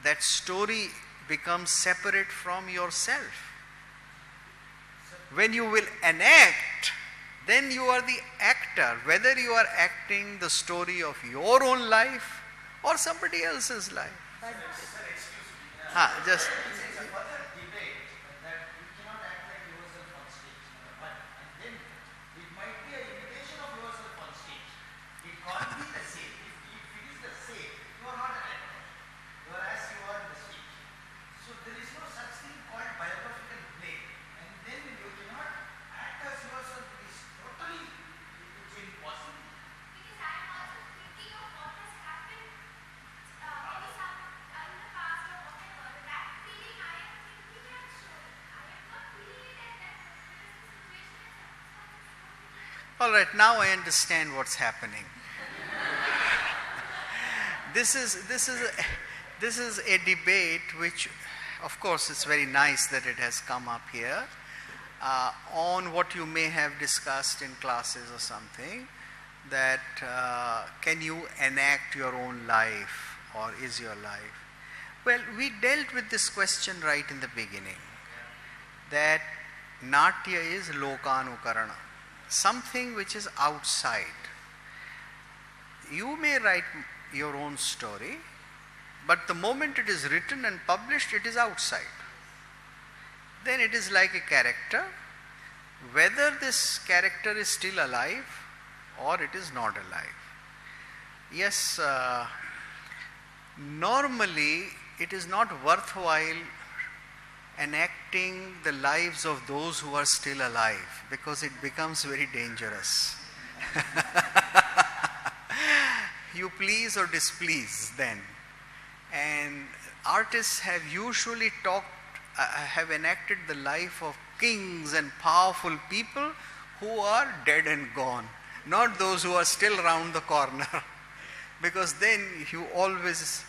that story becomes separate from yourself. When you will enact, then you are the actor, whether you are acting the story of your own life or somebody else's life. Just It's a further debate that you cannot act like yourself on stage, number one. And then it might be an imitation of yourself on stage. It can't be the same. If it is the same, you are not an actor. You are as you are in the stage. So there is no such thing called biographical play. And then you cannot act as yourself. It is totally impossible. Because I am also thinking of what has happened maybe some in the past or whatever. That feeling I am thinking and showing. I am not feeling it at that because the situation is all right, now I understand what's happening. This is a debate which, of course, it's very nice that it has come up here on what you may have discussed in classes or something, that can you enact your own life or is your life? Well, we dealt with this question right in the beginning, that Natya is lokanukarana, something which is outside. You may write your own story, but the moment it is written and published, it is outside. Then it is like a character, whether this character is still alive or it is not alive. Yes, normally it is not worthwhile enacting the lives of those who are still alive, because it becomes very dangerous. You please or displease then. And artists have usually have enacted the life of kings and powerful people who are dead and gone, not those who are still around the corner. Because then you always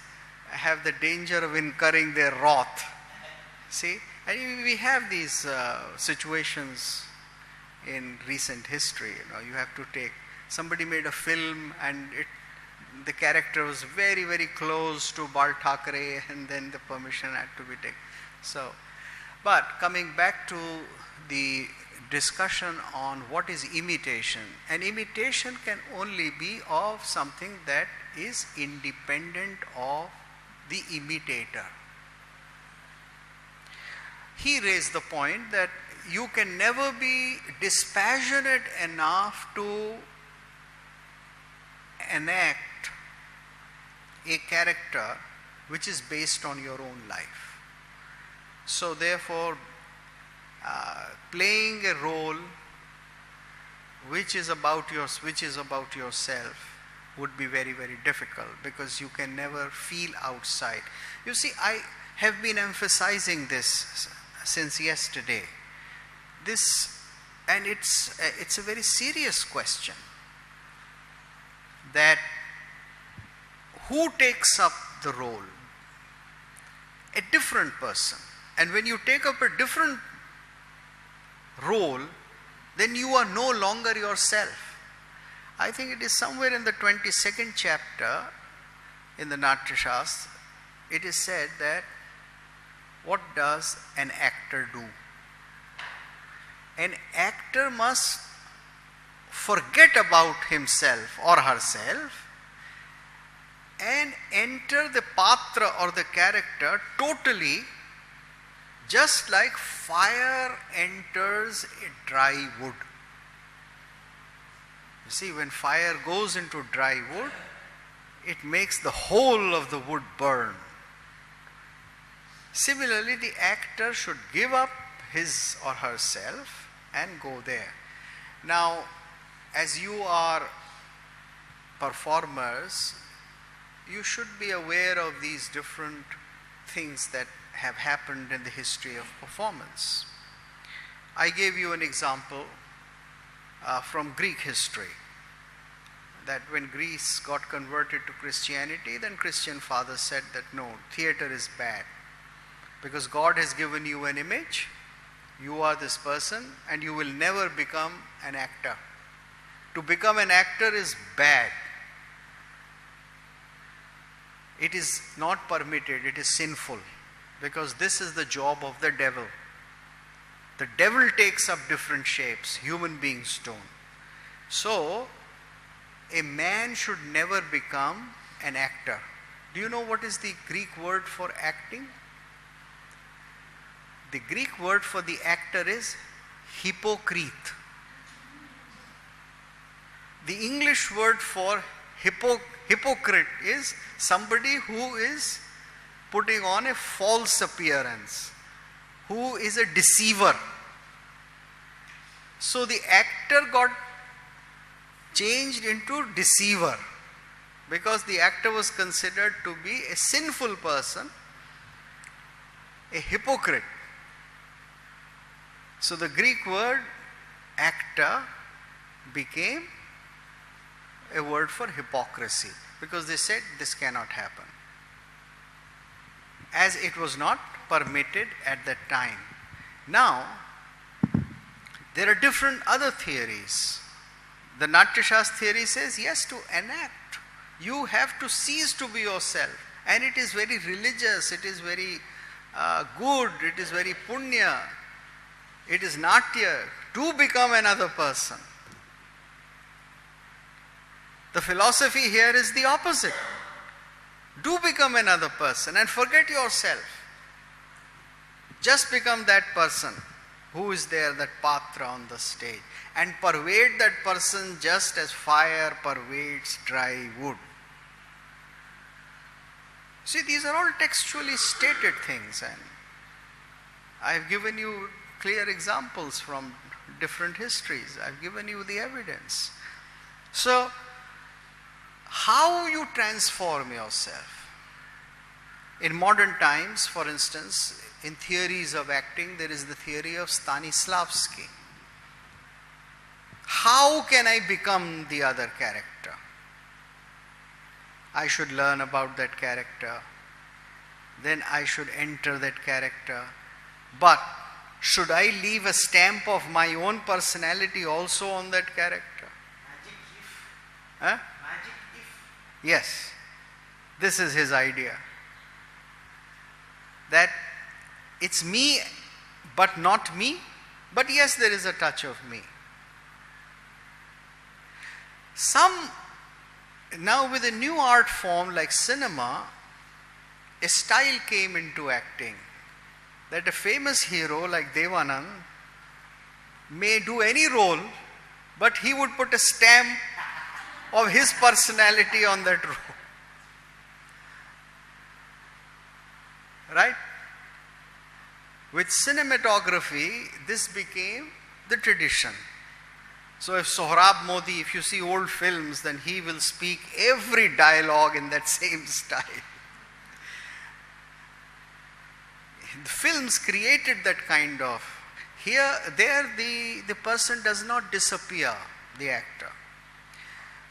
have the danger of incurring their wrath. See, and we have these situations in recent history. You have to take, somebody made a film and the character was very, very close to Bal Thackeray, and then the permission had to be taken. So, but coming back to the discussion on what is imitation, an imitation can only be of something that is independent of the imitator. He raised the point that you can never be dispassionate enough to enact a character which is based on your own life. So therefore, playing a role which is about yourself would be very, very difficult, because you can never feel outside. You see, I have been emphasizing this since yesterday. And it's a very serious question, that who takes up the role? A different person. And when you take up a different role, then you are no longer yourself. I think it is somewhere in the 22nd chapter in the Natya Shastra, it is said that what does an actor do? An actor must forget about himself or herself and enter the patra or the character totally, just like fire enters a dry wood. You see, when fire goes into dry wood, it makes the whole of the wood burn. Similarly, the actor should give up his or herself and go there. Now, as you are performers, you should be aware of these different things that have happened in the history of performance. I gave you an example from Greek history, that when Greece got converted to Christianity, then Christian fathers said that no, theater is bad, because God has given you an image, you are this person, and you will never become an actor. To become an actor is bad. it is not permitted, it is sinful, because this is the job of the devil. The devil takes up different shapes, human beings don't. So, a man should never become an actor. Do you know what is the Greek word for acting? The Greek word for the actor is hypocrite. The English word for hypocrite is somebody who is putting on a false appearance, who is a deceiver. So the actor got changed into deceiver because the actor was considered to be a sinful person, a hypocrite. So the Greek word actor became a word for hypocrisy because they said this cannot happen, as it was not permitted at that time. Now, there are different other theories. The Natyashastra theory says, yes, to enact, you have to cease to be yourself. And it is very religious, it is very good, it is very punya, it is natya, to become another person. The philosophy here is the opposite. Do become another person and forget yourself. Just become that person who is there, that patra on the stage, and pervade that person just as fire pervades dry wood. See, these are all textually stated things, and I have given you clear examples from different histories. I have given you the evidence. So, how you transform yourself? In modern times, for instance, in theories of acting, there is the theory of Stanislavski. How can I become the other character? I should learn about that character. Then I should enter that character. But should I leave a stamp of my own personality also on that character? Magic if. Huh? Magic if. Yes. This is his idea. That it's me, but not me. But yes, there is a touch of me. Now with a new art form like cinema, a style came into acting. That a famous hero like Devanand may do any role, but he would put a stamp of his personality on that role. Right? With cinematography, this became the tradition. So if Sohrab Modi, if you see old films, then he will speak every dialogue in that same style. The films created that kind of, there the person does not disappear, the actor.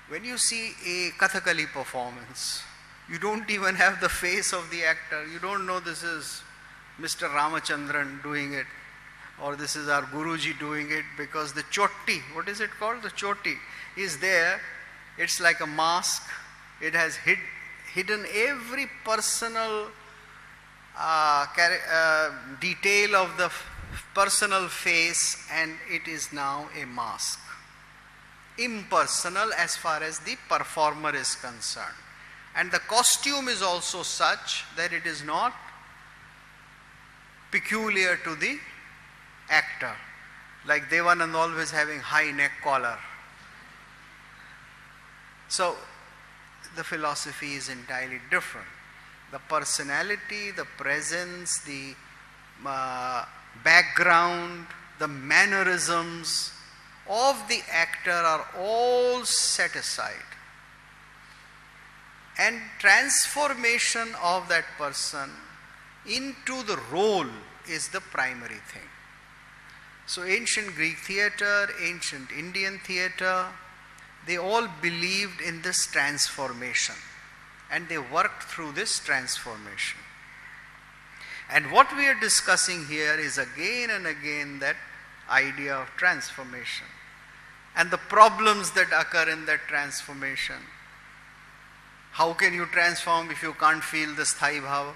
When you see a Kathakali performance, you don't even have the face of the actor. You don't know this is Mr. Ramachandran doing it, or this is our Guruji doing it, because the choti, what is it called? The choti is there. It's like a mask. It has hidden every personal detail of the personal face, and it is now a mask. Impersonal as far as the performer is concerned. And the costume is also such that it is not peculiar to the actor. Like Devanand always having high neck collar. So the philosophy is entirely different. The personality, the presence, the background, the mannerisms of the actor are all set aside. And transformation of that person into the role is the primary thing. So ancient Greek theatre, ancient Indian theatre, they all believed in this transformation, and they worked through this transformation. And what we are discussing here is again and again that idea of transformation and the problems that occur in that transformation. How can you transform if you can't feel the sthai bhava?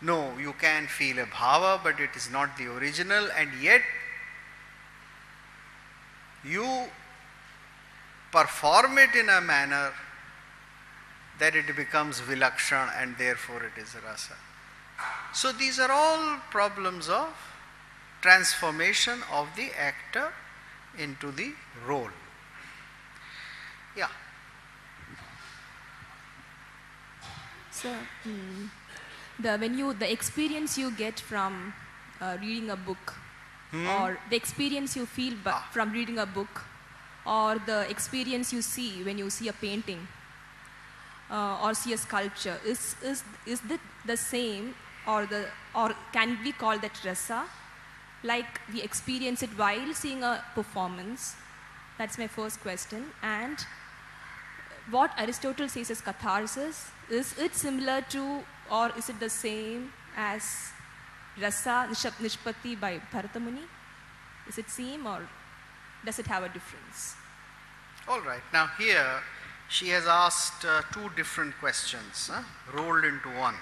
No, you can feel a bhava, but it is not the original, and yet you perform it in a manner that it becomes vilakshan and therefore it is rasa. So these are all problems of transformation of the actor into the role. Yeah. So, the experience you get from reading a book, or the experience you feel from reading a book, or the experience you see when you see a painting or see a sculpture, is the same, or can we call that rasa? Like we experience it while seeing a performance. That's my first question. And what Aristotle says is catharsis, is it similar to, or is it the same as rasa nishpati by Bharata Muni? Is it same, or does it have a difference? All right. Now here she has asked two different questions rolled into one.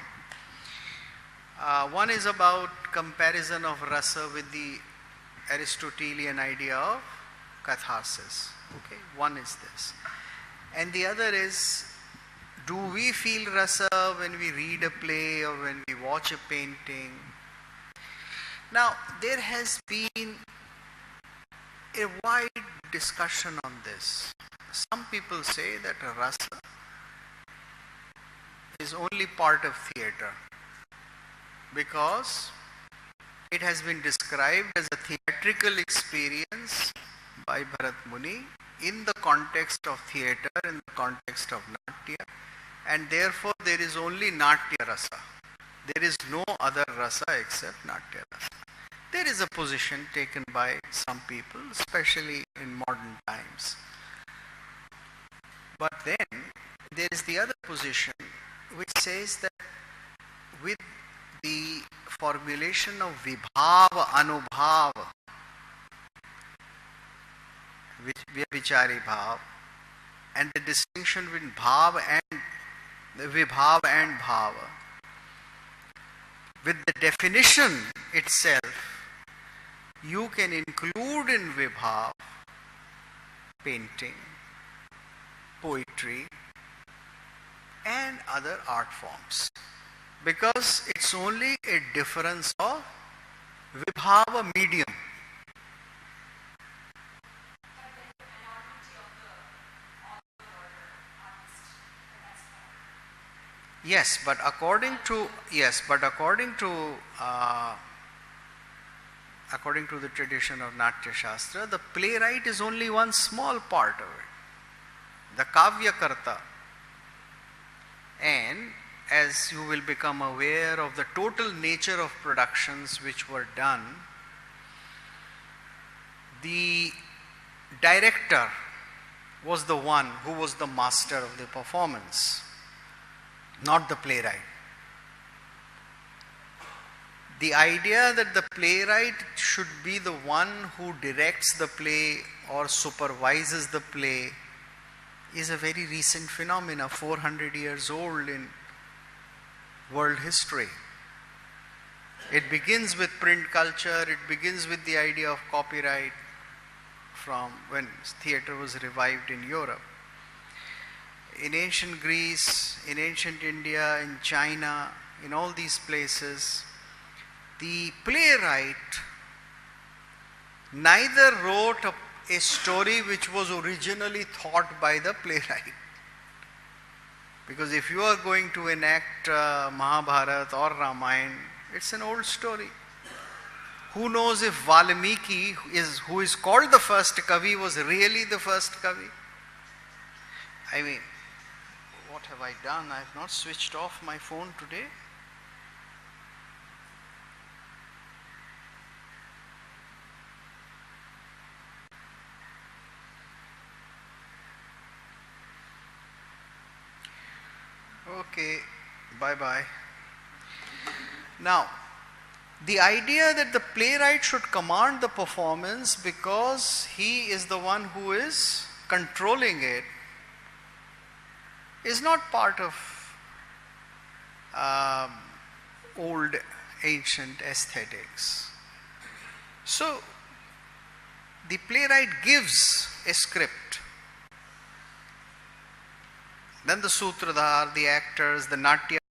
One is about comparison of rasa with the Aristotelian idea of catharsis. Okay, one is this. And the other is, do we feel rasa when we read a play or when we watch a painting? Now, there has been a wide discussion on this. Some people say that rasa is only part of theatre because it has been described as a theatrical experience by Bharat Muni in the context of theatre, in the context of natya, and therefore there is only natya rasa. There is no other rasa except natya rasa. There is a position taken by some people, especially in modern times. But then there is the other position which says that with the formulation of vibhava, anubhava, vichari bhav, and the distinction between bhav and vibhav and bhava, with the definition itself, you can include in vibhav painting, poetry, and other art forms, because it's only a difference of vibhava medium. Yes, but according to the tradition of Natya Shastra, the playwright is only one small part of it, the kavya karta. And as you will become aware of the total nature of productions which were done, the director was the one who was the master of the performance, not the playwright. The idea that the playwright should be the one who directs the play or supervises the play is a very recent phenomena, 400 years old in world history. It begins with print culture, it begins with the idea of copyright from when theatre was revived in Europe. In ancient Greece, in ancient India, in China, in all these places, the playwright neither wrote a story which was originally thought by the playwright. Because if you are going to enact Mahabharata or Ramayana, it's an old story. Who knows if Valmiki, who is called the first Kavi, was really the first Kavi? I mean, what have I done? I have not switched off my phone today. Okay, bye-bye. Now, the idea that the playwright should command the performance because he is the one who is controlling it is not part of old ancient aesthetics. So the playwright gives a script. Then the sutradhar, the actors, the Natya